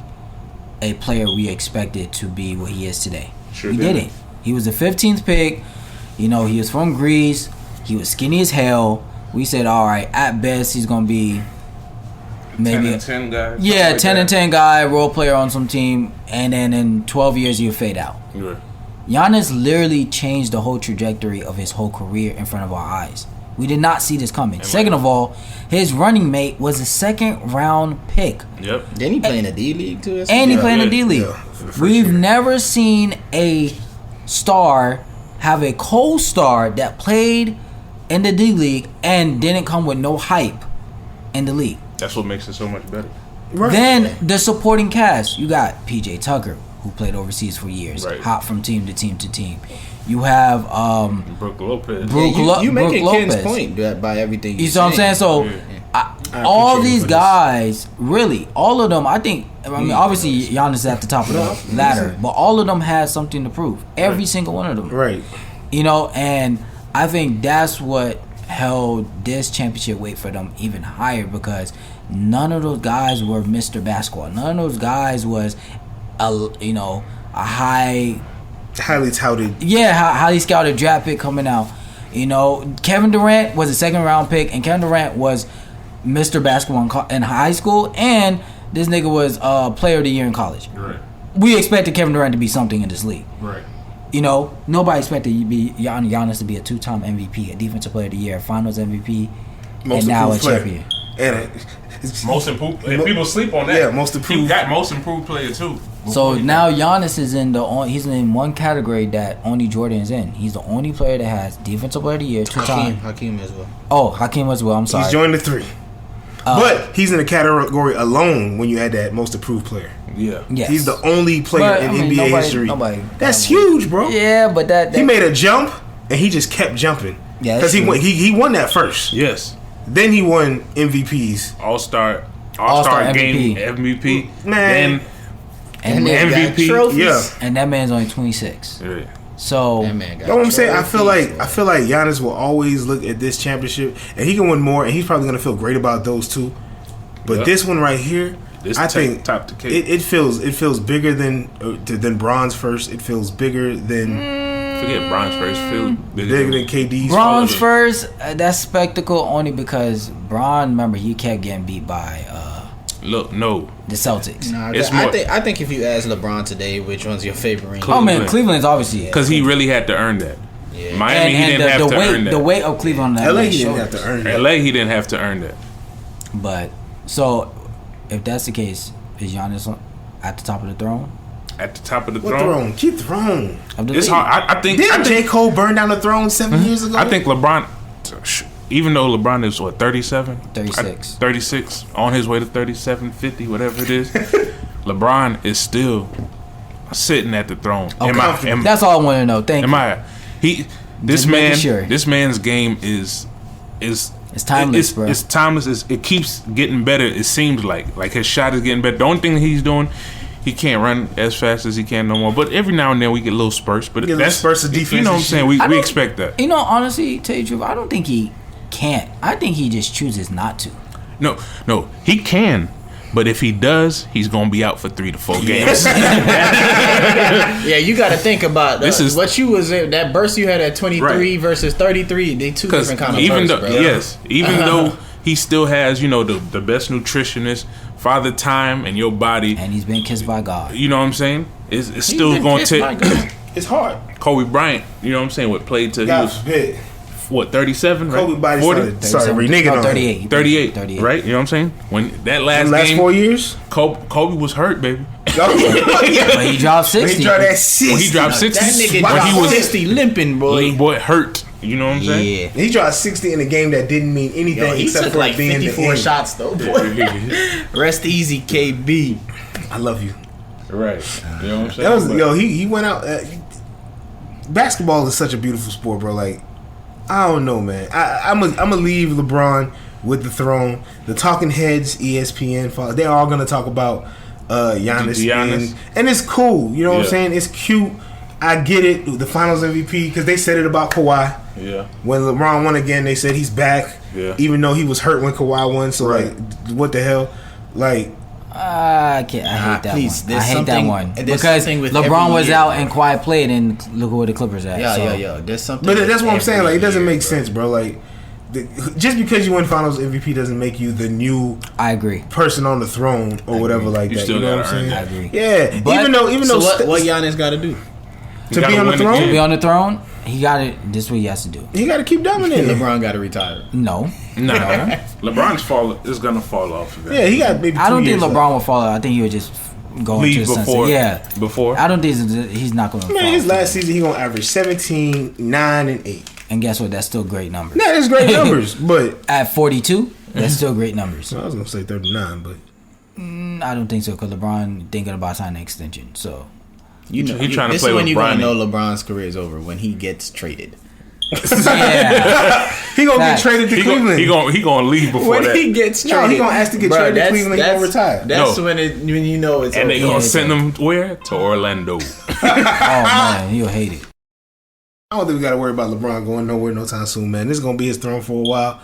a player we expected to be what he is today. Sure he didn't. didn't. He was the 15th pick. You know, he was from Greece. He was skinny as hell. We said, all right, at best he's gonna be 10 maybe and 10 guys. yeah, like 10 and that. 10 guy, role player on some team, and then in 12 years he'll fade out. Right. Giannis literally changed the whole trajectory of his whole career in front of our eyes. We did not see this coming. Second of all, his running mate was a second round pick. Yep. Didn't he play in the D League too? or something? And he Yeah, played in the yeah, D League. yeah, for the first We've year. never seen a star have a co-star that played in the D League and didn't come with no hype in the league. That's what makes it so much better. Right. Then the supporting cast, you got PJ Tucker, who played overseas for years, Right. hop from team to team to team. You have Brooke Lopez. Brook Yeah, you Brook making Ken's Lopez. point by everything. You see what I'm saying? So, I all appreciate these him for this. guys, really, all of them, I mean, obviously, Giannis is at the top of the ladder, but all of them had something to prove. Every single one of them. Right. You know, and I think that's what held this championship weight for them even higher because none of those guys were Mr. Basketball. None of those guys was, a highly scouted draft pick coming out. You know, Kevin Durant was a second round pick, and Kevin Durant was Mr. Basketball in high school, and this nigga was player of the year in college. Right. We expected Kevin Durant to be something in this league. Right. You know, nobody expected Giannis to be a two-time MVP, a defensive player of the year, finals MVP, and now a improved player. champion. And Most improved. And people sleep on that. Yeah, most He improved. got most improved player too. So Before he now got- Giannis is he's in one category that only Jordan is in. He's the only player that has defensive player of the year two-time. Hakeem as well. Oh, Hakeem as well. I'm sorry. he's joined the three. But he's in the category alone when you add that most improved player. Yeah. Yes. He's the only player But, in I mean, NBA nobody- history. nobody- That's huge, bro. Yeah, but that He made a jump and he just kept jumping. Yeah, because that's true. he won that first. Yes. Then he won MVPs. All-Star All-Star game MVP. MVP. Man. and, That man got MVP. trophies. Yeah. and that man's only 26. Then, yeah. So That man got You know what I'm saying? I feel trophies, like Giannis will always look at this championship and he can win more and he's probably gonna feel great about those two. But Yep. this one right here, This I think top to cake. it feels bigger than Bron's first. It feels bigger than Forget Bron's first. Phil bigger than KD's. Bron's first. first, that's spectacle only because Bron, remember, he kept getting beat by Look, no. the Celtics. Nah, It's I more- think if you ask LeBron today, which one's your favorite ring? Oh man, Cleveland. Cleveland's obviously it. Because he really had to earn that. Yeah. Miami, he didn't have to earn that. the weight of Cleveland on that LA man's he didn't shoulders. have to earn that. LA, he didn't have to earn that. But so, if that's the case, is Giannis at the top of the throne? At the top of the What throne. throne? Keep throne. Of the It's league? hard. I think. Didn't J. Cole burn down the throne 7 years ago? I think LeBron, even though LeBron is what 37, 36. 36 on his way to 37, 50, whatever it is, LeBron is still sitting at the throne. Okay. That's all I want to know. Thank you. This Just making man, sure. this man's game is It's timeless, bro. It's timeless. It keeps getting better. It seems like his shot is getting better. The only thing he's doing, he can't run as fast as he can no more. But every now and then we get little spurts. But Get little that's spurts of defense You know what I'm and saying? shit. I We don't- expect that. You know, honestly, tell you the truth, I don't think he can't. I think he just chooses not to. No, he can. But if he does, he's gonna be out for 3 to 4 games. Yeah, you got to think about This is- what you was in, that burst you had at 23 Right. versus 33. They two Because different kind of even bursts, though bro. even though he still has the best nutritionist, Father Time, and your body, And he's been kissed by God. you know what I'm saying? It's He's still been gonna kissed by take. God. It's hard. Kobe Bryant, you know what I'm saying? What played till he God was forbid. what 37, right? Kobe body 40? started reneging on him. 38. 38, right? You know what I'm saying? When that The last game, 4 years? Kobe was hurt, baby. But he dropped 60. He dropped that 60. When he dropped 60, That nigga when dropped he was 60 limping, boy. boy hurt. You know what I'm saying? Yeah. He dropped 60 in a game that didn't mean anything Yo, he except took for like being 54 the end. shots though, boy. Rest easy, KB. I love you. Right. You know what I'm saying? That was But- he went out. Basketball is such a beautiful sport, bro. Like I don't know, man. I'm gonna leave LeBron with the throne. The talking heads, ESPN, they're all gonna talk about Giannis, Giannis. and it's cool. You know what I'm Yeah. saying? It's cute. I get it. The Finals MVP because they said it about Kawhi. Yeah. When LeBron won again, they said he's back. Yeah. Even though he was hurt when Kawhi won. So Right. like, what the hell? Like, I can't. I hate that please, one. there's I hate that something- one there's because something with LeBron every was year, out bro. and quiet played, and look where the Clippers at. Yeah, so. yeah. There's something. but with that's what I'm saying. Like, it doesn't every make year, sense, bro. Like, just because you win Finals MVP doesn't make you the new I agree. person on the throne or whatever like You that. still You know what gotta I'm earn saying? I agree. Yeah, But- even though So Steph- what Giannis got to do? to gotta be on the win throne, again. To be on the throne, he got it. This is what he has to do. he got to keep dominating. LeBron got to retire. No, Nah, LeBron's is gonna fall off. Of that. Yeah, he got maybe. 2 I don't think years LeBron left. will fall out. I think he would just go Leave into the before. sunset. Yeah, Before. I don't think he's not going to. Man, his last season he gonna average 17, 9, and 8. And guess what? That's still great numbers. Nah, that's great numbers, but At 42, that's still great numbers. I was gonna say 39, but I don't think so because LeBron thinking about signing an extension. So You know, He trying to this play is when with you're gonna Bronny. know LeBron's career is over when he gets traded. yeah, he gonna Facts. get traded to Cleveland. He gonna leave before When that. he gets No, traded, he gonna ask to get traded to Cleveland. He gonna retire. That's No. when you know it's And they over. gonna send him where? To Orlando. oh man, he'll hate it. I don't think we got to worry about LeBron going nowhere no time soon, man. This is gonna be his throne for a while.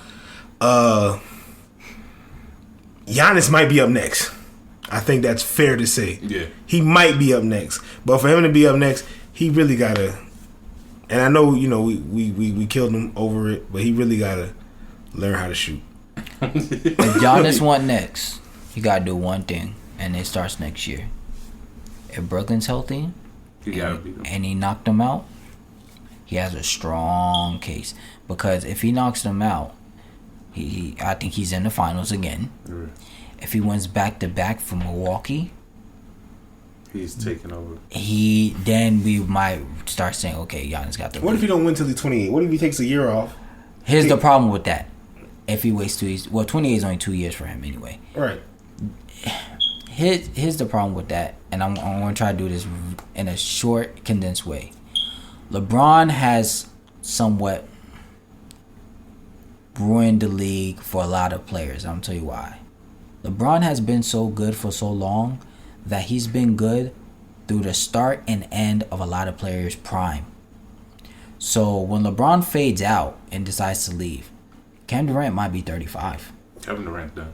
Giannis might be up next. I think that's fair to say. Yeah. He might be up next, but for him to be up next, he really gotta. And I know we killed him over it, but he really gotta learn how to shoot. If Giannis want next, he gotta do one thing, and it starts next year. If Brooklyn's healthy He gotta beat him. and he knocked them out, he has a strong case. Because if he knocks them out, I think he's in the finals again. Yeah. If he wins back to back from Milwaukee, He's taking over. then we might start saying, okay, Giannis got the. What if he don't win till he's 28? What if he takes a year off? Here's the problem with that. If he waits 2 years, well, 28 is only 2 years for him anyway. Right. Here's the problem with that, and I'm going to try to do this in a short, condensed way. LeBron has somewhat ruined the league for a lot of players. I'm going to tell you why. LeBron has been so good for so long that he's been good through the start and end of a lot of players' prime. So when LeBron fades out and decides to leave, Kevin Durant might be 35. Kevin Durant done.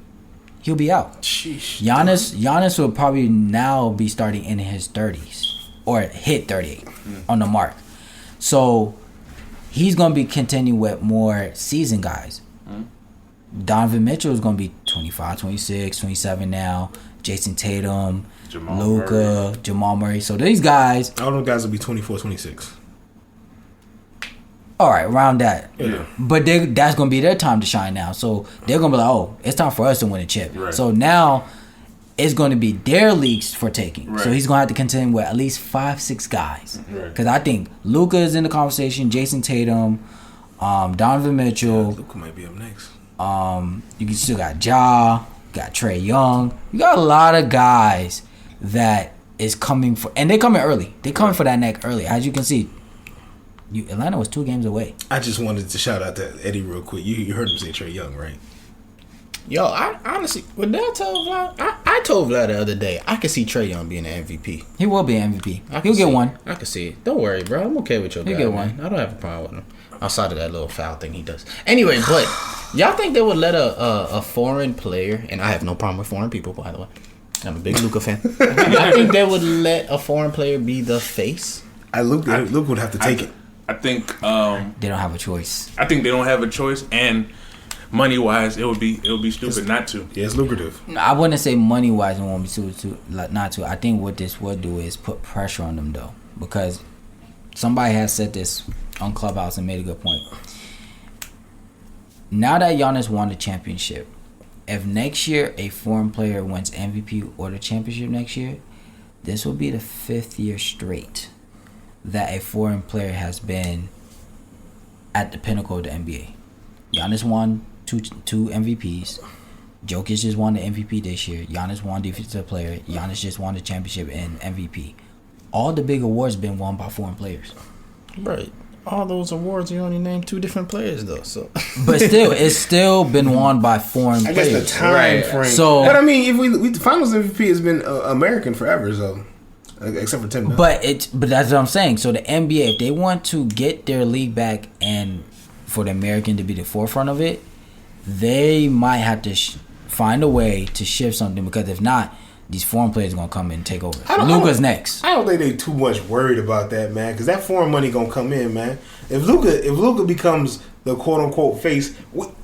He'll be out. Sheesh. Giannis will probably now be starting in his 30s or hit 38 on the mark. So he's going to be continuing with more seasoned guys. Donovan Mitchell is going to be 25, 26, 27 now. Jason Tatum, Jamal Luka, Jamal Murray. So these guys, All those guys will be 24, 26. all right, around that. Yeah. But that's going to be their time to shine now. So they're going to be like, oh, it's time for us to win a chip. Right. So now it's going to be their leagues for taking. Right. So he's going to have to contend with at least 5-6 guys. Right. Because I think Luka is in the conversation, Jason Tatum, Donovan Mitchell. Luka might be up next. You still got Ja, got Trae Young. You got a lot of guys that is coming for, and they coming early. They coming for that neck early. As you can see, Atlanta was 2 games away. I just wanted to shout out to Eddie real quick. You heard him say Trae Young, right? Yo, I honestly, what did I tell Vlad? I told Vlad the other day, I could see Trae Young being an MVP. He will be an MVP. I can He'll see get it. one. I can see it. Don't worry, bro. I'm okay with your guy. He'll get man. one. I don't have a problem with him. Outside of that little foul thing he does. Anyway, but y'all think they would let a foreign player, and I have no problem with foreign people, by the way. I'm a big Luka fan. I think they would let a foreign player be the face. Luke would have to take it. I think They don't have a choice. I think they don't have a choice, and money wise, it would be stupid not to. Yeah, it's lucrative. I wouldn't say money wise it won't be too like not to. I think what this would do is put pressure on them though, because somebody has said this on Clubhouse and made a good point. Now that Giannis won the championship, if next year a foreign player wins MVP or the championship next year, this will be the 5th year straight that a foreign player has been at the pinnacle of the NBA. Giannis won two MVPs. Jokic just won the MVP this year. Giannis won Defensive Player. Giannis just won the championship and MVP. All the big awards been won by foreign players. Right. All those awards, you only named 2 different players, though. So, But still, it's still been won by foreign I guess players. the time Right. frame. So- but I mean, if we the Finals MVP has been American forever, so except for Tim. But that's what I'm saying. So the NBA, if they want to get their league back and for the American to be the forefront of it, they might have to find a way to shift something, because if not, these foreign players are gonna come in and take over. Luka's next. I don't think they too much worried about that, man, because that foreign money gonna come in, man. If Luka becomes the quote unquote face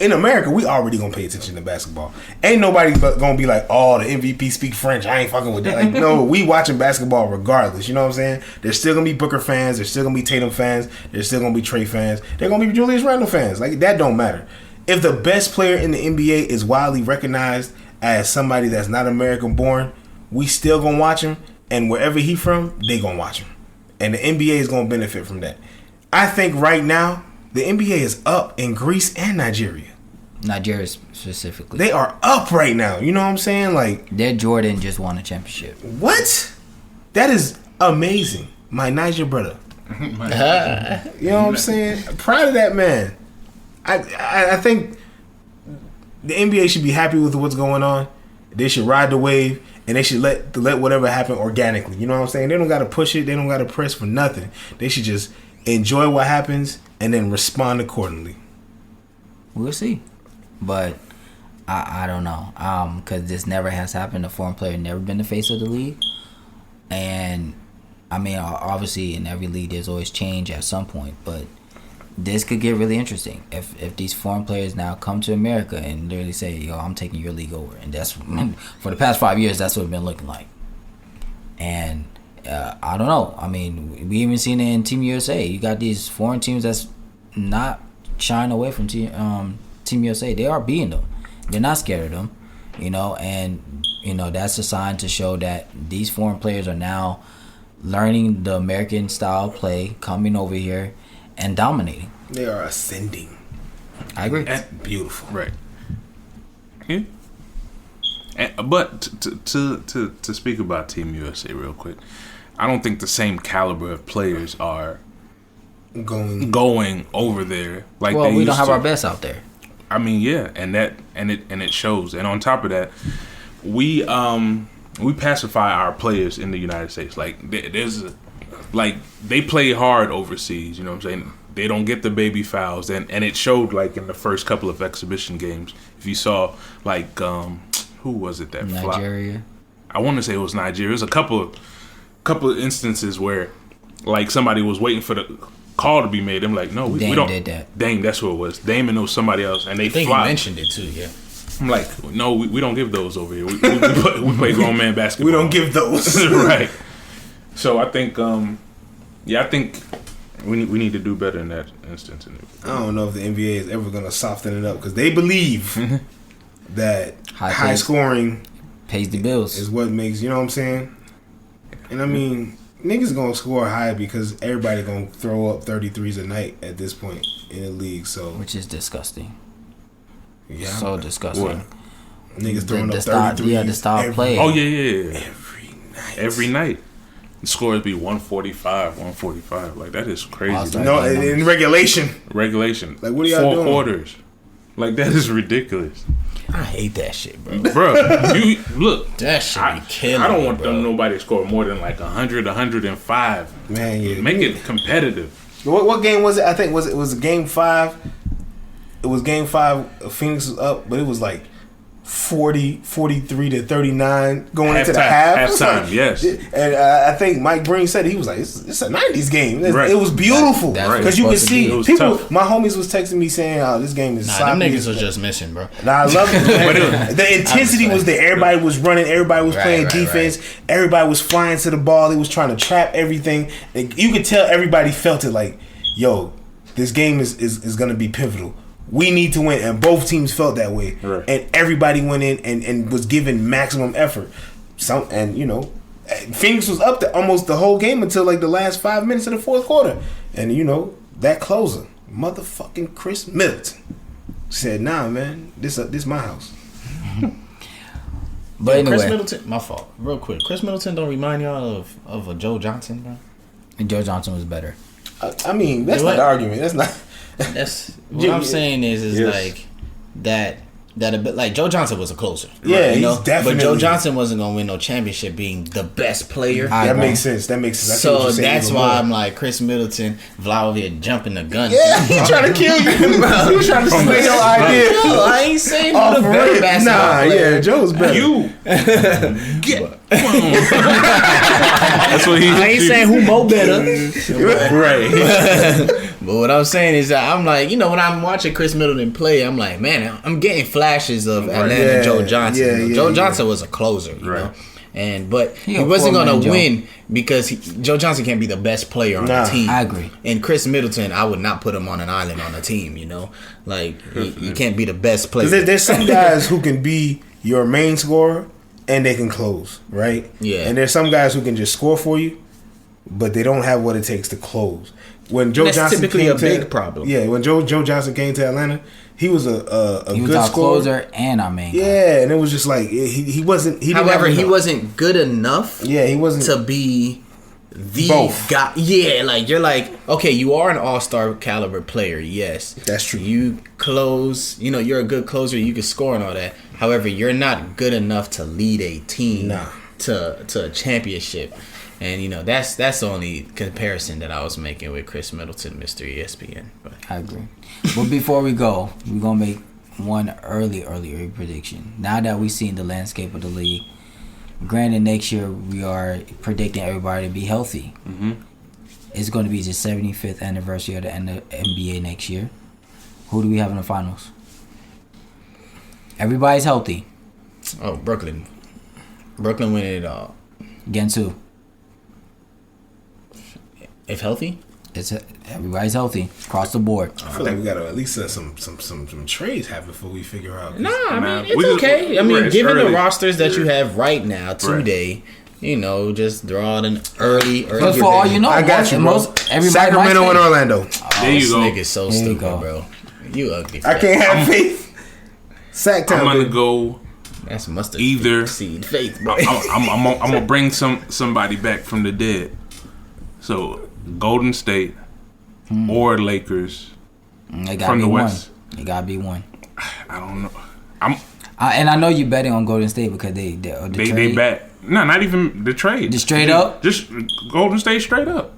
in America, we already gonna pay attention to basketball. Ain't nobody gonna be like, oh, the MVP speak French. I ain't fucking with that. Like, no, we watching basketball regardless. You know what I'm saying? There's still gonna be Booker fans. There's still gonna be Tatum fans. There's still gonna be Trey fans. There's gonna be Julius Randle fans. Like, that don't matter. If the best player in the NBA is widely recognized as somebody that's not American born, we still gonna watch him, and wherever he from, they gonna watch him, and the NBA is gonna benefit from that. I think right now the NBA is up in Greece and Nigeria. Nigeria specifically. They are up right now. You know what I'm saying? Like, Their Jordan just won a championship. what? That is amazing. My Niger brother. You know what I'm saying? Proud of that man. I think the NBA should be happy with what's going on. They should ride the wave, and they should let whatever happen organically. You know what I'm saying? They don't got to push it. They don't got to press for nothing. They should just enjoy what happens and then respond accordingly. We'll see. But I don't know. Because this never has happened. A foreign player never been the face of the league. And, I mean, obviously in every league there's always change at some point. But this could get really interesting if these foreign players now come to America and literally say, yo, I'm taking your league over. And that's, for the past 5 years, that's what it's been looking like. And I don't know. I mean, we even seen it in Team USA. You got these foreign teams that's not shying away from Team USA. They are beating them. They're not scared of them, you know. And you know that's a sign to show that these foreign players are now learning the American style of play, coming over here and dominating. They are ascending. I agree. Beautiful. Right. Yeah. But to speak about Team USA real quick, I don't think the same caliber of players are going over there like well, they we used don't have to. our best out there. I mean, yeah, and it shows. And on top of that, we pacify our players in the United States. Like they play hard overseas. You know what I'm saying? They don't get the baby fouls, and it showed like in the first couple of exhibition games. If you saw like who was it that Nigeria? I want to say it was Nigeria. There's a couple of instances where like somebody was waiting for the call to be made. I'm like, no, we don't. Did that. Dang, that's what it was. Dame and somebody else, and they I think fly. you mentioned it too, yeah. I'm like, no, we don't give those over here. We play grown man basketball. We don't give those. Right. So I think, I think we need to do better in that instance. I don't know if the NBA is ever going to soften it up because they believe that high scoring pays the bills. is what makes, you know what I'm saying? And I mean, niggas going to score high because everybody going to throw up 33s a night at this point in the league. So, Which is disgusting. yeah, So disgusting. What? niggas throwing The up style, 33s. the style of play. Oh yeah. Every night. The scores be 145. Like that is crazy. Awesome. No, in regulation. Regulation. Like, what are y'all doing? 4 quarters. Like, that is ridiculous. I hate that shit, bro. Bro, you look. That shit be killing I don't want me, bro. nobody to score more than like 100, 105. Man, yeah. Make it competitive. What game was it? I think it was Game 5. It was Game 5. Phoenix was up, but it was like 43 to 39 going into the half. Halftime, like, yes. And I think Mike Breen said he was like, it's a 90s game. It was beautiful because you can see people. My homies was texting me saying, "Oh, this game is sloppy." Them niggas was just missing, bro. Nah, I love it. Man. The intensity was there. Everybody was running. Everybody was playing defense. Everybody was flying to the ball. They was trying to trap everything. You could tell everybody felt it. Like, yo, this game is gonna be pivotal. We need to win, and both teams felt that way. Right. And everybody went in and was given maximum effort. Phoenix was up to almost the whole game until like the last 5 minutes of the fourth quarter. And that closer, motherfucking Chris Middleton, said, "Nah, man, this my house." But anyway, Chris Middleton, my fault. Real quick, Chris Middleton don't remind y'all of a Joe Johnson, bro. and Joe Johnson was better. I mean, that's not the argument. That's not. That's what I'm saying is Yes. like that a bit like Joe Johnson was a closer. Yeah, you know? he's definitely. But Joe Johnson wasn't gonna win no championship being the best player. That makes sense. I see what So you're saying that's even why more. I'm like Chris Middleton, Vlad over here jumping the gun. Yeah, he trying to kill you. He was trying to steal your idea. No, I ain't saying Off who the better rip. basketball player. Yeah, Joe's better. You get. That's what he. I ain't saying who Mo better. Right. But what I'm saying is that I'm like, when I'm watching Chris Middleton play, I'm like, man, I'm getting flashes of Atlanta Yeah, Joe Johnson. yeah, Joe yeah. Johnson was a closer, Right. But He he a wasn't four-man gonna Joe. win because Joe Johnson can't be the best player on Nah, the team. I agree. And Chris Middleton, I would not put him on an island on a team. Like he can't be the best player. There's some guys who can be your main scorer and they can close, right? Yeah. And there's some guys who can just score for you, but they don't have what it takes to close. When Joe That's Johnson typically came a big problem. Yeah, when Joe Johnson came to Atlanta, he was a He was good our scorer. closer and our main guy. Yeah, and it was just like he wasn't. He didn't However, have he enough. wasn't good enough. Yeah, he wasn't to be the Both. guy. Yeah, like you're like, okay, you are an all-star caliber player. Yes, That's true. You close. You're a good closer. You can score and all that. However, you're not good enough to lead a team Nah. to a championship. And that's the only comparison that I was making with Chris Middleton, Mr. ESPN. But I agree. But before we go, we're gonna make one early prediction. Now that we've seen the landscape of the league, granted next year we are predicting everybody to be healthy. Mm-hmm. It's going to be the 75th anniversary of the NBA next year. Who do we have in the finals? Everybody's healthy. oh, Brooklyn winning it all Against who? if healthy. Everybody's healthy across the board. I feel like we gotta at least let some trades happen before we figure out. Nah, I Nah, mean, it's we just- okay. I right, mean, it's given early. the rosters that you have right now, today, just draw an early. But for all you know, I got you, bro. everybody Sacramento might and say- Orlando. There you this go. nigga's so There you stupid, go. bro. You ugly. I can't have faith. Sack I'm town. gonna baby. go. That's mustard Either- seed faith, bro. I'm gonna bring somebody back from the dead. So Golden State or Lakers. It gotta From be the one. West. It gotta be one. I don't know. I'm And I know you betting on Golden State because they they back. No, not even the trade. Just straight up? Just Golden State straight up.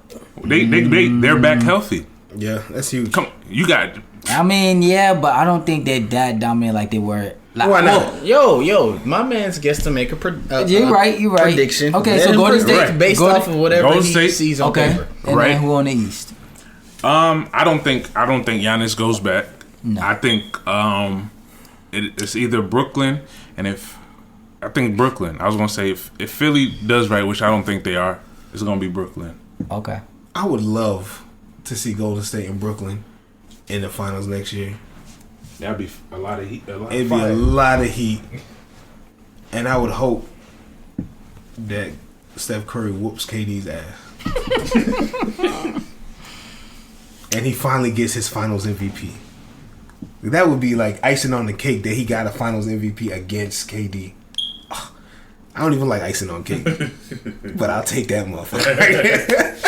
They're back healthy. Yeah, that's huge. Come, you got. I mean, yeah, but I don't think they're that dominant like they were. Like, Why not? Yo, my man's gets to make You're right. prediction. Okay, Let so him Golden predict State based Golden- off of whatever Golden he State. sees on Okay, paper. and Right. then who on the East? I don't think Giannis goes back. No. I think it's either Brooklyn, and I think Brooklyn. I was gonna say if Philly does right, which I don't think they are, it's gonna be Brooklyn. Okay. I would love to see Golden State and Brooklyn in the finals next year. That'd be a lot of heat. It'd be a lot of heat, and I would hope that Steph Curry whoops KD's ass, and he finally gets his Finals MVP. That would be like icing on the cake that he got a Finals MVP against KD. Ugh, I don't even like icing on cake, but I'll take that motherfucker.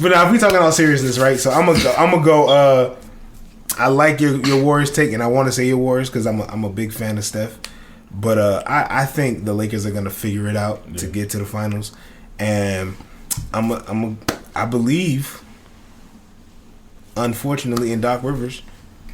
But now, if we talking all seriousness, right? So I'm gonna go. I like your Warriors take, and I want to say your Warriors because I'm a big fan of Steph. But I think the Lakers are gonna figure it out to get to the finals, and I believe, unfortunately, in Doc Rivers,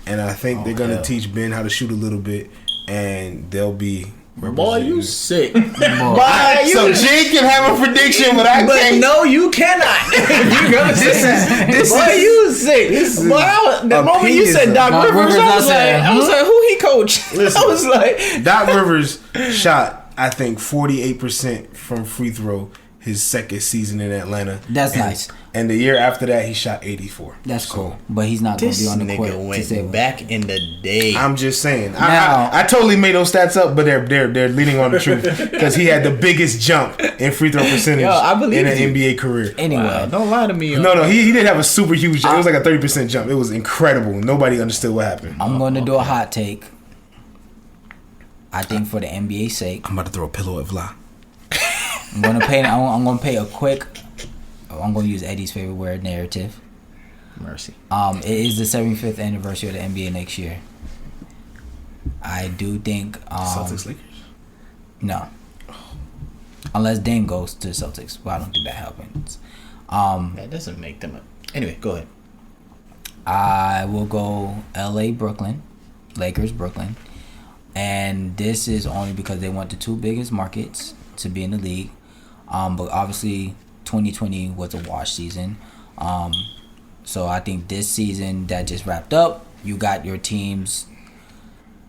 and I think they're gonna teach Ben how to shoot a little bit, and they'll be. Boy, you sick. So Jay can have a prediction, but I can't. No, you cannot. You gonna boy, you sick. The moment you said Doc Rivers, I was like, who he coach? Listen, I was like, Doc Rivers shot, I think, 48% from free throw his second season in Atlanta. That's nice. And the year after that, he shot 84. That's cool. But he's not going to be on the court. This nigga went back in the day. I'm just saying. I totally made those stats up, but they're leaning on the truth because he had the biggest jump in free throw percentage in an NBA career. Anyway, wow, don't lie to me. No, he did have a super huge jump. It was like a 30% jump. It was incredible. Nobody understood what happened. I'm going to do a hot take. I think for the NBA's sake, I'm about to throw a pillow at Vla. I'm going to use Eddie's favorite word, narrative. Mercy. It is the 75th anniversary of the NBA next year. I do think Celtics Lakers? No. Unless Dame goes to the Celtics, but I don't think that happens. That doesn't make them up. Anyway, go ahead. I will go LA, Brooklyn, Lakers, Brooklyn. And this is only because they want the two biggest markets to be in the league. But obviously 2020 was a wash season. So I think this season that just wrapped up, you got your teams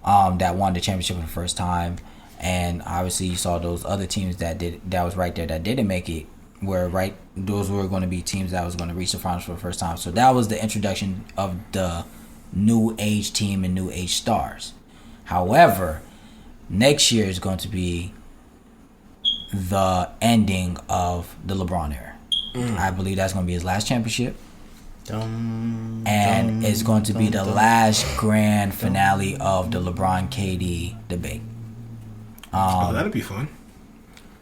that won the championship for the first time, and obviously you saw those other teams that was right there that didn't make it. Those were going to be teams that was going to reach the finals for the first time. So that was the introduction of the new age team and new age stars. However, next year is going to be the ending of the LeBron era. I believe that's going to be his last championship. And it's going to be the last grand finale of the LeBron KD debate. That'd be fun.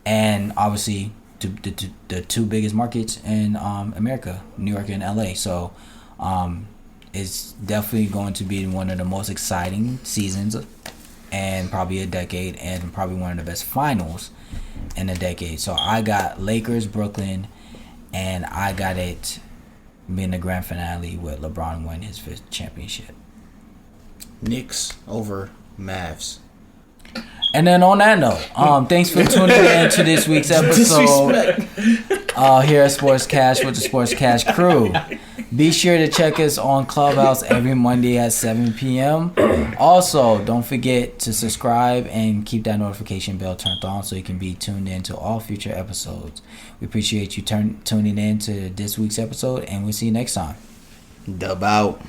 And obviously the two biggest markets in America, New York and LA. So it's definitely going to be one of the most exciting seasons and probably a decade, and probably one of the best finals in a decade. So I got Lakers, Brooklyn, and I got it being the grand finale with LeBron winning his 5th championship. Knicks over Mavs. And then on that note, thanks for tuning in to this week's episode here at Sports Cash with the Sports Cash crew. Be sure to check us on Clubhouse every Monday at 7 p.m. Also, don't forget to subscribe and keep that notification bell turned on so you can be tuned in to all future episodes. We appreciate you tuning in to this week's episode, and we'll see you next time. Dub out.